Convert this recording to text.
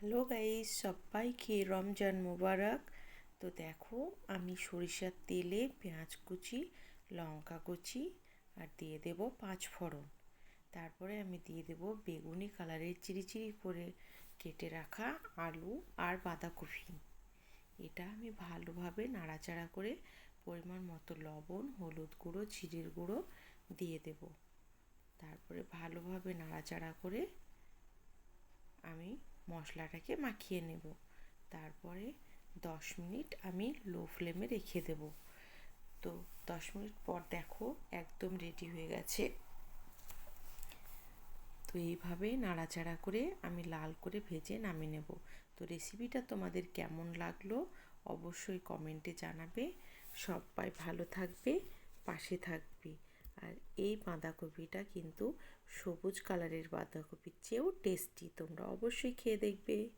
Hello guys, সবাইকে রমজান মোবারক। তো দেখো, আমি সরিষার তেলে পেঁয়াজ কুচি, লঙ্কা কুচি আর দিয়ে দেব 5 ফোড়ন। তারপরে আমি দিয়ে দেব বেগুনি কালারের চিরি করে কেটে রাখা আলু আর বাঁধাকপি। এটা আমি ভালোভাবে নাড়াচাড়া করে পরিমাণ মতো লবণ, হলুদ গুঁড়ো, জিরের গুঁড়ো দিয়ে দেব। তারপরে ভালোভাবে নাড়াচাড়া করে আমি মশলাটাকে মাখিয়ে নেব। তারপরে 10 মিনিট আমি লো ফ্লেমে রেখে দেব। তো 10 মিনিট পর দেখো একদম রেডি হয়ে গেছে। তো এইভাবে নাড়াচাড়া করে আমি লাল করে ভেজে নামিয়ে নেব। তো রেসিপিটা তোমাদের কেমন লাগলো অবশ্যই কমেন্টে জানাবে। সবাই ভালো থাকবে, পাশে থাকবে। আর এই বাঁধাকপিটা কিন্তু সবুজ কালারের বাঁধাকপির চেয়েও টেস্টি, তোমরা অবশ্যই খেয়ে দেখবে।